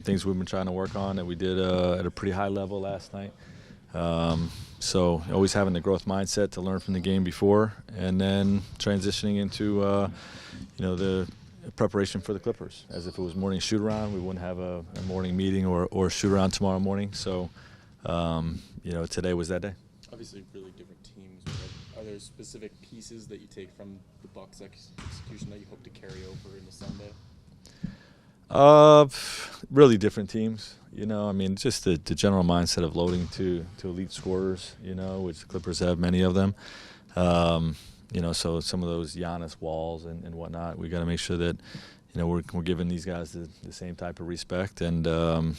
Things we've been trying to work on that we did at a pretty high level last night. So always having the growth mindset to learn from the game before, and then transitioning into the preparation for the Clippers. As if it was morning shoot around, we wouldn't have a morning meeting or shoot around tomorrow morning. So today was that day. Obviously, really different teams. Are there specific pieces that you take from the Bucks execution that you hope to carry over into Sunday? Really different teams. Just the general mindset of loading to elite scorers, which the Clippers have many of them. So some of those Giannis walls and whatnot, we got to make sure that, we're giving these guys the same type of respect and then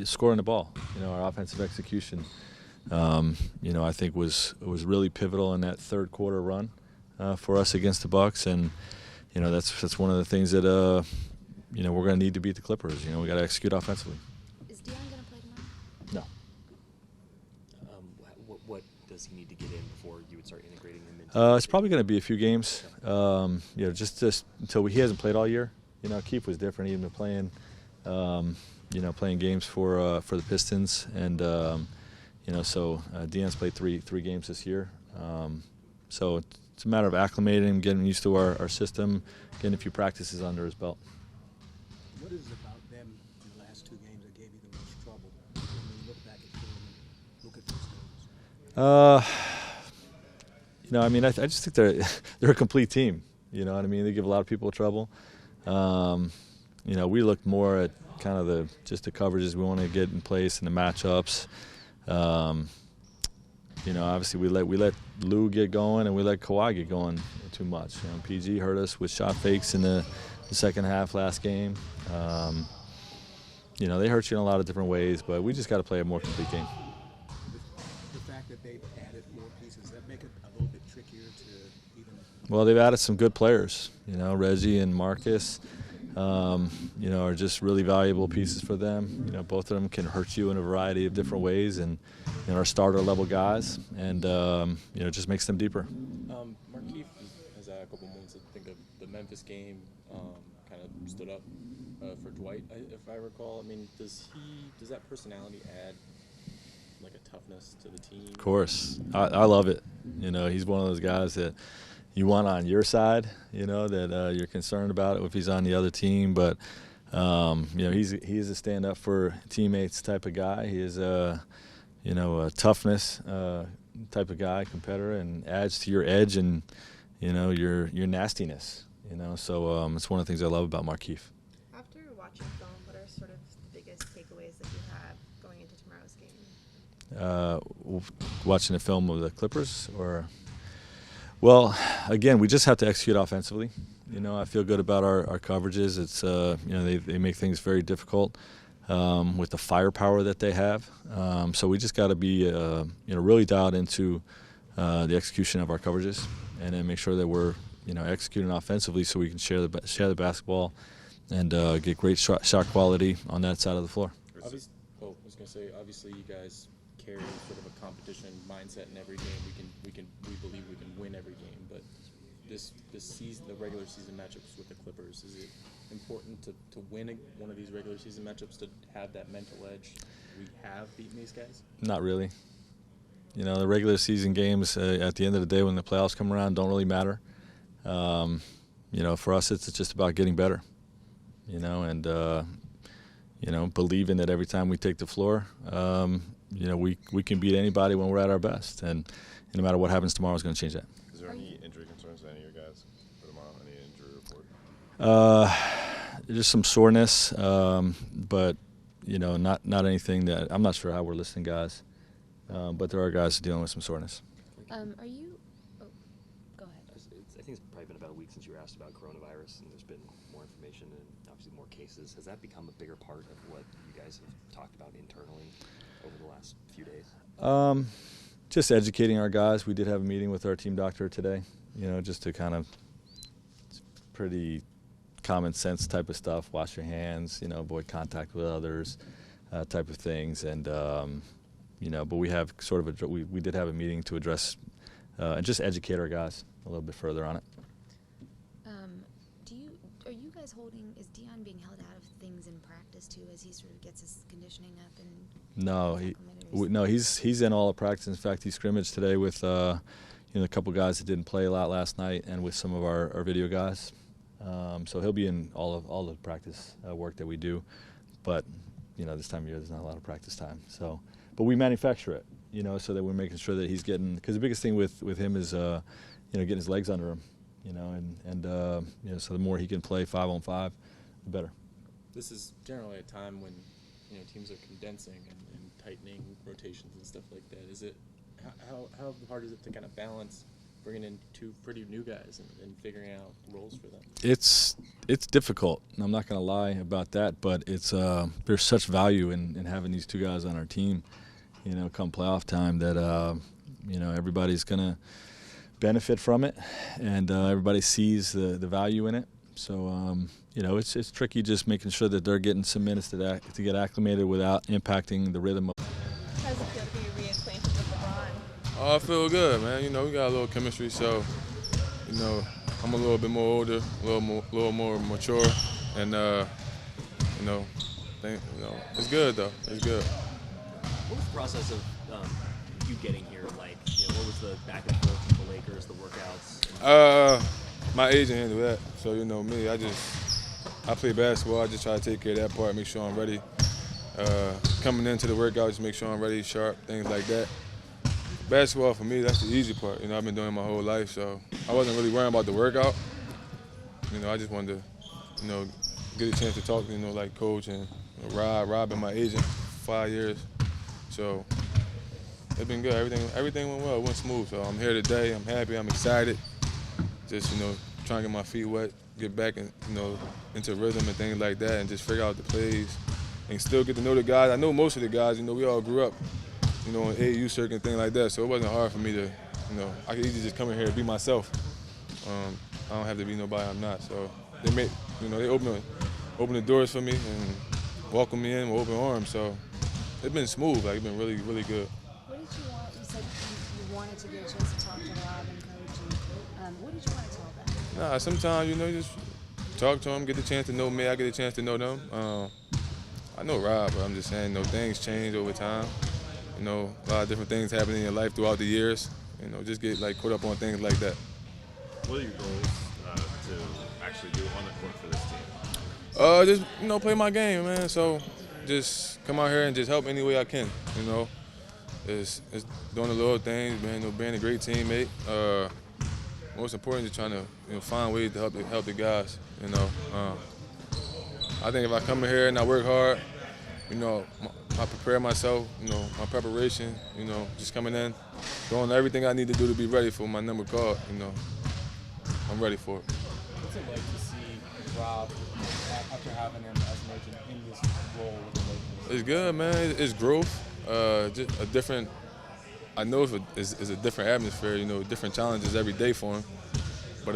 scoring the ball. Our offensive execution, I think was really pivotal in that third quarter run for us against the Bucks, and that's one of the things that we're going to need to beat the Clippers. We got to execute offensively. Is Dion going to play tomorrow? No. What does he need to get in before you would start integrating him into? It's probably going to be a few games. Just until he hasn't played all year. Keith was different. He'd been playing, playing games for the Pistons, and so Dion's played three games this year. So it's a matter of acclimating him, getting used to our system, getting a few practices under his belt. What is it about them in the last two games that gave you the most trouble? When you look back at film and look at those games. I just think they're a complete team. You know what I mean? They give a lot of people trouble. We looked more at kind of the coverages we want to get in place and the matchups. Obviously we let Lou get going and we let Kawhi get going too much. PG hurt us with shot fakes in the second half last game. They hurt you in a lot of different ways, but we just got to play a more complete game. The fact that they've added more pieces, does that make it a little bit trickier to even? Well, they've added some good players. Reggie and Marcus, are just really valuable pieces for them. Both of them can hurt you in a variety of different ways, and are starter level guys, and it just makes them deeper. Markieff has had a couple moments to think of the Memphis game. Kind of stood up for Dwight, if I recall. Does that personality add like a toughness to the team? Of course, I love it. He's one of those guys that you want on your side. That you're concerned about it if he's on the other team, but he's a stand up for teammates type of guy. He is a toughness type of guy, competitor, and adds to your edge and your nastiness. So it's one of the things I love about Markieff. After watching film, what are sort of the biggest takeaways that you have going into tomorrow's game? Watching the film of the Clippers, well, again, we just have to execute offensively. I feel good about our coverages. It's they make things very difficult with the firepower that they have. So we just got to be really dialed into the execution of our coverages, and then make sure that we're executing offensively so we can share the basketball and get great shot quality on that side of the floor. Obviously you guys carry sort of a competition mindset in every game. We believe we can win every game, but this season, the regular season matchups with the Clippers, is it important to win one of these regular season matchups to have that mental edge? We have beaten these guys? Not really. The regular season games at the end of the day when the playoffs come around don't really matter. For us it's just about getting better. And believing that every time we take the floor, we can beat anybody when we're at our best, and no matter what happens tomorrow is going to change that. Is there any injury concerns to any of your guys for tomorrow? Any injury report? Just some soreness, but not anything that I'm not sure how we're listing guys, but there are guys dealing with some soreness. Are you? Oh, go ahead. I think it's probably been about a week since you were asked about coronavirus, and there's been more information and obviously more cases. Has that become a bigger part of what you guys have talked about internally over the last few days? Just educating our guys. We did have a meeting with our team doctor today, just to kind of, it's pretty common sense type of stuff. Wash your hands, avoid contact with others, type of things. And, but we have sort of we did have a meeting to address and just educate our guys a little bit further on it. Are you guys is Dion being held out of things in practice too, as he sort of gets his conditioning up and No, acclimated? he's in all the practice. In fact, he scrimmaged today with a couple guys that didn't play a lot last night, and with some of our video guys. So he'll be in all the practice work that we do. But this time of year there's not a lot of practice time. So, but we manufacture it, so that we're making sure that he's getting. Because the biggest thing with him is getting his legs under him, and so the more he can play 5-on-5, the better. This is generally a time when teams are condensing and tightening rotations and stuff like that. Is it how hard is it to kind of balance bringing in two pretty new guys and figuring out roles for them? It's difficult. I'm not going to lie about that, but it's there's such value in having these two guys on our team. Come playoff time, that everybody's going to benefit from it, and everybody sees the value in it. So it's tricky just making sure that they're getting some minutes to get acclimated without impacting the rhythm. How does it feel to be reacquainted with LeBron? Oh, I feel good, man. We got a little chemistry, so I'm a little bit more older, a little more mature, and it's good though. It's good. What was the process of you getting here like? What was the back and forth with the Lakers, the workouts? My agent handled that. So me, I play basketball. I just try to take care of that part, make sure I'm ready. Coming into the workout, just make sure I'm ready, sharp, things like that. Basketball for me, that's the easy part. I've been doing it my whole life, so I wasn't really worrying about the workout. I just wanted to, get a chance to talk, like coach and Rob been my agent for 5 years. So it's been good. Everything went well. It went smooth. So I'm here today. I'm happy. I'm excited. Just trying to get my feet wet, get back into rhythm and things like that, and just figure out the plays and still get to know the guys. I know most of the guys. We all grew up, in AAU circuit and things like that. So it wasn't hard for me to, I could easily just come in here and be myself. I don't have to be nobody I'm not. So they they open the doors for me and welcome me in with open arms. So it's been smooth. It's been really, really good. What did you want? You said you wanted to get a chance to talk to Rob and coach. And, what did you want to tell them? Nah, sometimes, just talk to them, get the chance to know me, I get a chance to know them. I know Rob, but I'm just saying, things change over time. A lot of different things happen in your life throughout the years. Just get caught up on things like that. What are your goals to actually do on the court for this team? Just play my game, man. So just come out here and just help any way I can. It's doing the little things, man. Being a great teammate. Most important is trying to find ways to help the guys. I think if I come in here and I work hard, I prepare myself. My preparation. Just coming in, doing everything I need to do to be ready for my number called. I'm ready for it. What's it like to see Rob after having him as an agent in this role with the Lakers? It's good, man. It's growth. Just a different. I know it's a different atmosphere. Different challenges every day for him. But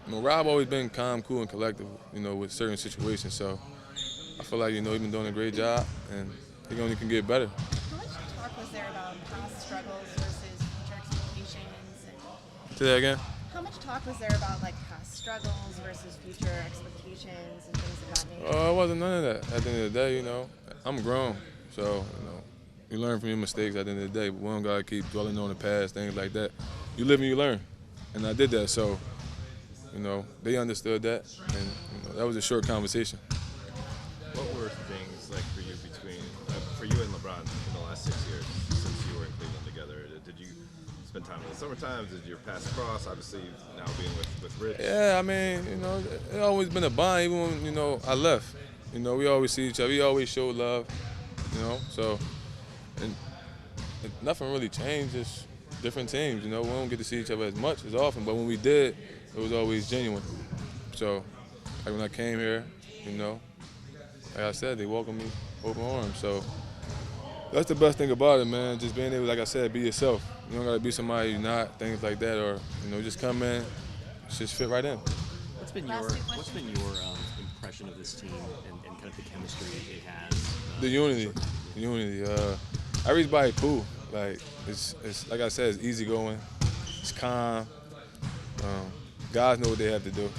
Rob always been calm, cool, and collective. With certain situations. So I feel like he's been doing a great job, and he only can get better. How much talk was there about past struggles versus future expectations? Say that again. How much talk was there about past struggles versus future expectations and things of that nature? It wasn't none of that. At the end of the day, I'm grown, so you learn from your mistakes. At the end of the day, but we don't gotta keep dwelling on the past, things like that. You live and you learn, and I did that. So, they understood that, and that was a short conversation. What were things like for you for you and LeBron in the last 6 years since you were in Cleveland together? Did you spend time in the summertime? Did your paths cross? Obviously, now being with Rich. Yeah, it's always been a bond. Even when I left, we always see each other. We always show love, So, and nothing really changed. Just different teams. We don't get to see each other as much as often, but when we did, it was always genuine. So, when I came here, like I said, they welcomed me open arms. So that's the best thing about it, man. Just being able, like I said, be yourself. You don't gotta be somebody you're not, things like that, or just come in, just fit right in. What's been your impression of this team and kind of the chemistry it has? The unity. Everybody cool. It's like I said, it's easygoing. It's calm. Guys know what they have to do.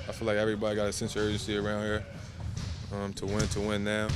I feel like everybody got a sense of urgency around here. to win now.